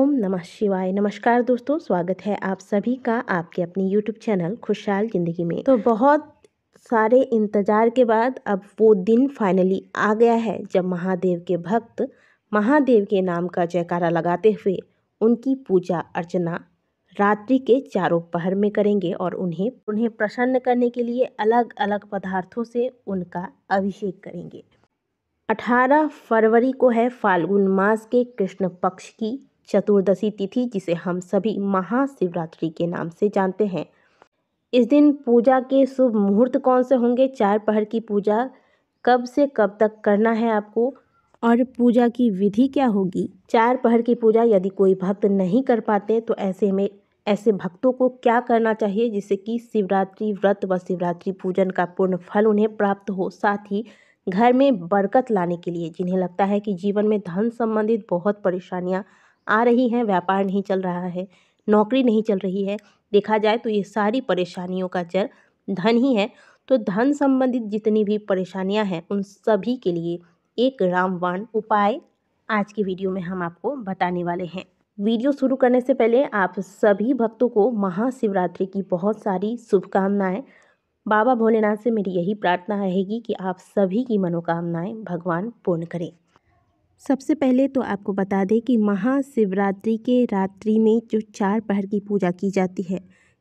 ओम नमः शिवाय। नमस्कार दोस्तों, स्वागत है आप सभी का आपके अपने यूट्यूब चैनल खुशहाल ज़िंदगी में। तो बहुत सारे इंतज़ार के बाद अब वो दिन फाइनली आ गया है जब महादेव के भक्त महादेव के नाम का जयकारा लगाते हुए उनकी पूजा अर्चना रात्रि के चारों पहर में करेंगे और उन्हें प्रसन्न करने के लिए अलग अलग पदार्थों से उनका अभिषेक करेंगे। 18 फरवरी को है फाल्गुन मास के कृष्ण पक्ष की चतुर्दशी तिथि, जिसे हम सभी महाशिवरात्रि के नाम से जानते हैं। इस दिन पूजा के शुभ मुहूर्त कौन से होंगे, चार पहर की पूजा कब से कब तक करना है आपको और पूजा की विधि क्या होगी। चार पहर की पूजा यदि कोई भक्त नहीं कर पाते तो ऐसे भक्तों को क्या करना चाहिए जिससे कि शिवरात्रि व्रत व शिवरात्रि पूजन का पूर्ण फल उन्हें प्राप्त हो। साथ ही घर में बरकत लाने के लिए जिन्हें लगता है कि जीवन में धन संबंधित बहुत परेशानियां आ रही हैं, व्यापार नहीं चल रहा है, नौकरी नहीं चल रही है, देखा जाए तो ये सारी परेशानियों का जड़ धन ही है। तो धन संबंधित जितनी भी परेशानियां हैं उन सभी के लिए एक रामबाण उपाय आज की वीडियो में हम आपको बताने वाले हैं। वीडियो शुरू करने से पहले आप सभी भक्तों को महाशिवरात्रि की बहुत सारी शुभकामनाएं। बाबा भोलेनाथ से मेरी यही प्रार्थना रहेगी कि आप सभी की मनोकामनाएं भगवान पूर्ण करें। सबसे पहले तो आपको बता दें कि महाशिवरात्रि के रात्रि में जो चार पहर की पूजा की जाती है,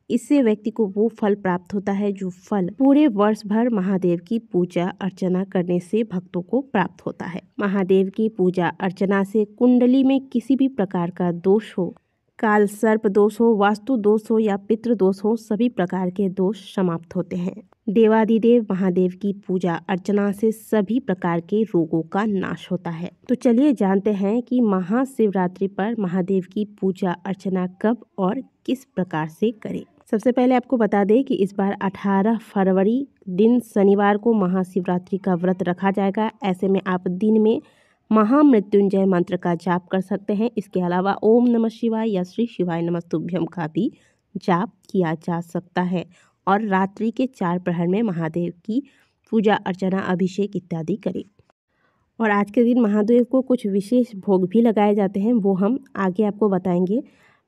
इससे व्यक्ति को वो फल प्राप्त होता है जो फल पूरे वर्ष भर महादेव की पूजा अर्चना करने से भक्तों को प्राप्त होता है। महादेव की पूजा अर्चना से कुंडली में किसी भी प्रकार का दोष हो, काल सर्प दोष हो, वास्तु दोष हो या पितृ दोष हो, सभी प्रकार के दोष समाप्त होते हैं। देवादिदेव महादेव की पूजा अर्चना से सभी प्रकार के रोगों का नाश होता है। तो चलिए जानते हैं कि महाशिवरात्रि पर महादेव की पूजा अर्चना कब और किस प्रकार से करें। सबसे पहले आपको बता दें कि इस बार 18 फरवरी दिन शनिवार को महाशिवरात्रि का व्रत रखा जाएगा। ऐसे में आप दिन में महामृत्युंजय मंत्र का जाप कर सकते हैं। इसके अलावा ओम नमः शिवाय या श्री शिवाय नमस्तुभ्यम का भी जाप किया जा सकता है और रात्रि के चार प्रहर में महादेव की पूजा अर्चना अभिषेक इत्यादि करें। और आज के दिन महादेव को कुछ विशेष भोग भी लगाए जाते हैं, वो हम आगे आपको बताएंगे।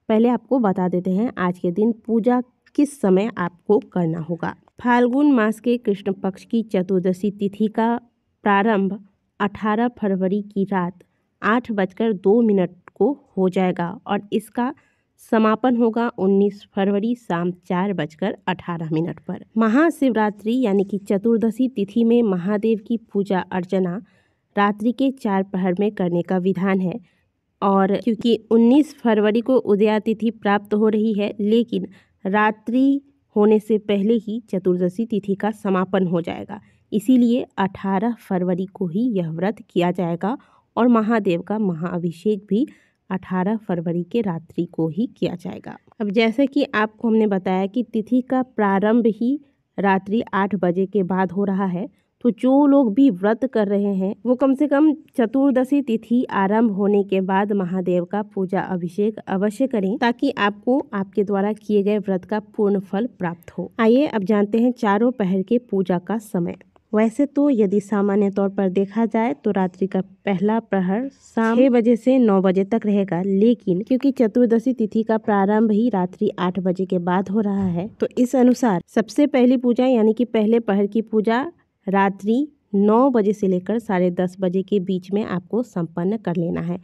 पहले आपको बता देते हैं आज के दिन पूजा किस समय आपको करना होगा। फाल्गुन मास के कृष्ण पक्ष की चतुर्दशी तिथि का प्रारंभ 18 फरवरी की रात 8:02 को हो जाएगा और इसका समापन होगा 19 फरवरी शाम 4:18 पर। महाशिवरात्रि यानी कि चतुर्दशी तिथि में महादेव की पूजा अर्चना रात्रि के चार पहर में करने का विधान है। और क्योंकि 19 फरवरी को उदया तिथि प्राप्त हो रही है, लेकिन रात्रि होने से पहले ही चतुर्दशी तिथि का समापन हो जाएगा, इसीलिए 18 फरवरी को ही यह व्रत किया जाएगा और महादेव का महाअभिषेक भी 18 फरवरी के रात्रि को ही किया जाएगा। अब जैसे कि आपको हमने बताया कि तिथि का प्रारंभ ही रात्रि 8 बजे के बाद हो रहा है, तो जो लोग भी व्रत कर रहे हैं वो कम से कम चतुर्दशी तिथि आरंभ होने के बाद महादेव का पूजा अभिषेक अवश्य करें, ताकि आपको आपके द्वारा किए गए व्रत का पूर्ण फल प्राप्त हो। आइए अब जानते हैं चारों पहर के पूजा का समय। वैसे तो यदि सामान्य तौर पर देखा जाए तो रात्रि का पहला प्रहर शाम 6 बजे से 9 बजे तक रहेगा, लेकिन क्योंकि चतुर्दशी तिथि का प्रारंभ ही रात्रि 8 बजे के बाद हो रहा है, तो इस अनुसार सबसे पहली पूजा यानी कि पहले पहर की पूजा रात्रि 9 बजे से लेकर 10:30 बजे के बीच में आपको संपन्न कर लेना है।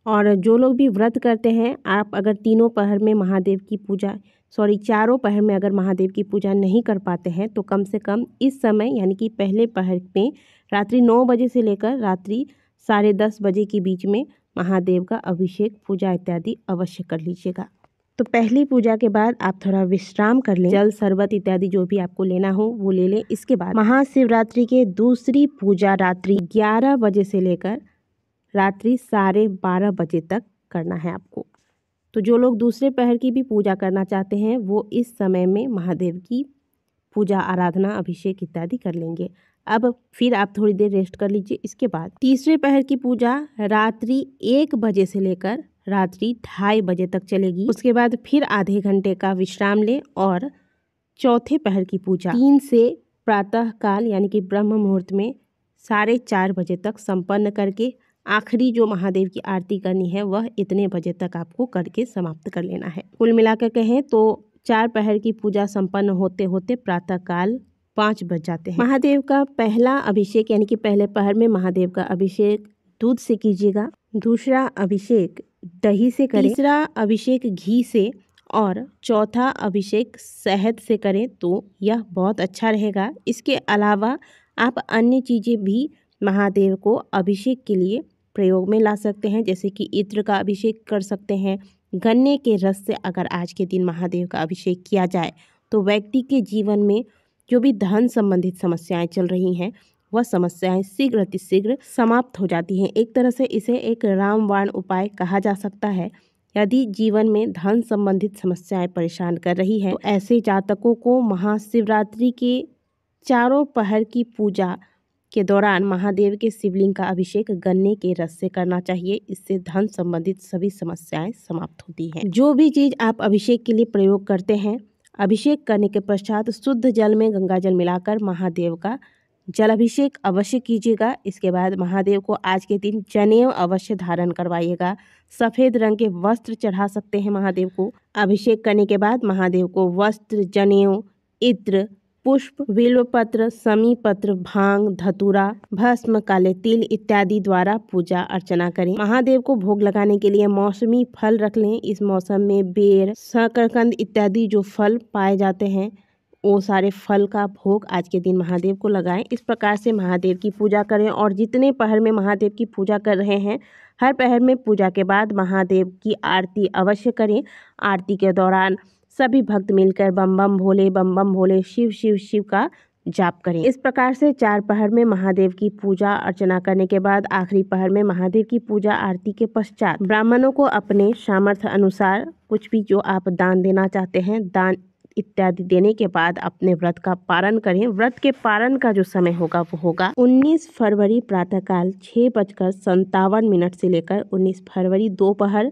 और जो लोग भी व्रत करते हैं, आप अगर तीनों पहर में महादेव की पूजा चारों पहर में अगर महादेव की पूजा नहीं कर पाते हैं तो कम से कम इस समय यानी कि पहले पहर में रात्रि 9 बजे से लेकर रात्रि 10:30 बजे के बीच में महादेव का अभिषेक पूजा इत्यादि अवश्य कर लीजिएगा। तो पहली पूजा के बाद आप थोड़ा विश्राम कर लें, जल शरबत इत्यादि जो भी आपको लेना हो वो ले लें। इसके बाद महाशिवरात्रि के दूसरी पूजा रात्रि 11 बजे से लेकर रात्रि 12:30 बजे तक करना है आपको। तो जो लोग दूसरे पहर की भी पूजा करना चाहते हैं वो इस समय में महादेव की पूजा आराधना अभिषेक इत्यादि कर लेंगे। अब फिर आप थोड़ी देर रेस्ट कर लीजिए। इसके बाद तीसरे पहर की पूजा रात्रि 1 बजे से लेकर रात्रि 2:30 बजे तक चलेगी। उसके बाद फिर आधे घंटे का विश्राम लें और चौथे पहर की पूजा 3 से प्रातः काल यानी कि ब्रह्म मुहूर्त में 4:30 बजे तक संपन्न करके आखिरी जो महादेव की आरती करनी है वह इतने बजे तक आपको करके समाप्त कर लेना है। कुल मिलाकर कहें तो 4 पहर की पूजा संपन्न होते होते प्रातःकाल 5 बज जाते हैं। महादेव का पहला अभिषेक यानी कि पहले पहर में महादेव का अभिषेक दूध से कीजिएगा, दूसरा अभिषेक दही से करें, तीसरा अभिषेक घी से और चौथा अभिषेक शहद से करें तो यह बहुत अच्छा रहेगा। इसके अलावा आप अन्य चीज़ें भी महादेव को अभिषेक के लिए प्रयोग में ला सकते हैं, जैसे कि इत्र का अभिषेक कर सकते हैं। गन्ने के रस से अगर आज के दिन महादेव का अभिषेक किया जाए तो व्यक्ति के जीवन में जो भी धन संबंधित समस्याएं चल रही हैं वह समस्याएं शीघ्र अतिशीघ्र समाप्त हो जाती हैं। एक तरह से इसे एक रामबाण उपाय कहा जा सकता है। यदि जीवन में धन संबंधित समस्याएं परेशान कर रही है तो ऐसे जातकों को महाशिवरात्रि के चारों पहर की पूजा के दौरान महादेव के शिवलिंग का अभिषेक गन्ने के रस से करना चाहिए। इससे धन संबंधित सभी समस्याएं समाप्त होती हैं। जो भी चीज़ आप अभिषेक के लिए प्रयोग करते हैं, अभिषेक करने के पश्चात शुद्ध जल में गंगा जल मिलाकर महादेव का जलाभिषेक अवश्य कीजिएगा। इसके बाद महादेव को आज के दिन जनेऊ अवश्य धारण करवाइएगा। सफ़ेद रंग के वस्त्र चढ़ा सकते हैं महादेव को। अभिषेक करने के बाद महादेव को वस्त्र, जनेऊ, इत्र, पुष्प, बिल्वपत्र, समी पत्र, भांग, धतूरा, भस्म, काले तिल इत्यादि द्वारा पूजा अर्चना करें। महादेव को भोग लगाने के लिए मौसमी फल रख लें। इस मौसम में बेर, शकरकंद इत्यादि जो फल पाए जाते हैं वो सारे फल का भोग आज के दिन महादेव को लगाएं। इस प्रकार से महादेव की पूजा करें और जितने पहर में महादेव की पूजा कर रहे हैं हर पहर में पूजा के बाद महादेव की आरती अवश्य करें। आरती के दौरान सभी भक्त मिलकर बम बम भोले शिव शिव शिव का जाप करें। इस प्रकार से 4 पहर में महादेव की पूजा अर्चना करने के बाद आखिरी पहर में महादेव की पूजा आरती के पश्चात ब्राह्मणों को अपने सामर्थ्य अनुसार कुछ भी जो आप दान देना चाहते हैं दान इत्यादि देने के बाद अपने व्रत का पारण करें। व्रत के पारण का जो समय होगा वो होगा 19 फरवरी प्रातःकाल 6:57 से लेकर 19 फरवरी दोपहर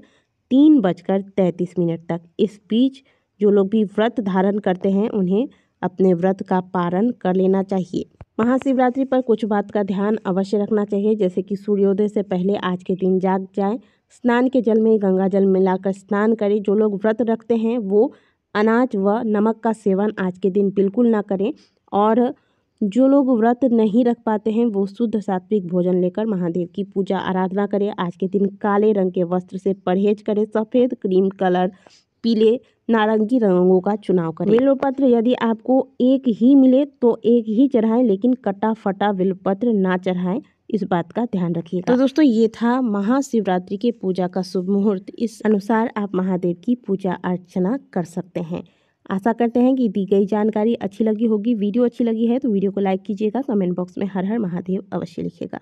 3:33 तक। इस बीच जो लोग भी व्रत धारण करते हैं उन्हें अपने व्रत का पारण कर लेना चाहिए। महाशिवरात्रि पर कुछ बात का ध्यान अवश्य रखना चाहिए, जैसे कि सूर्योदय से पहले आज के दिन जाग जाएं, स्नान के जल में गंगा जल मिलाकर स्नान करें। जो लोग व्रत रखते हैं वो अनाज व नमक का सेवन आज के दिन बिल्कुल ना करें और जो लोग व्रत नहीं रख पाते हैं वो शुद्ध सात्विक भोजन लेकर महादेव की पूजा आराधना करें। आज के दिन काले रंग के वस्त्र से परहेज करें। सफ़ेद, क्रीम कलर, पीले, नारंगी रंगों का चुनाव करें। बिल्वपत्र यदि आपको एक ही मिले तो एक ही चढ़ाएं, लेकिन कटा फटा बिल्वपत्र ना चढ़ाएं, इस बात का ध्यान रखिएगा। तो दोस्तों ये था महाशिवरात्रि के पूजा का शुभ मुहूर्त। इस अनुसार आप महादेव की पूजा अर्चना कर सकते हैं। आशा करते हैं कि दी गई जानकारी अच्छी लगी होगी। वीडियो अच्छी लगी है तो वीडियो को लाइक कीजिएगा। कमेंट बॉक्स में हर हर महादेव अवश्य लिखिएगा।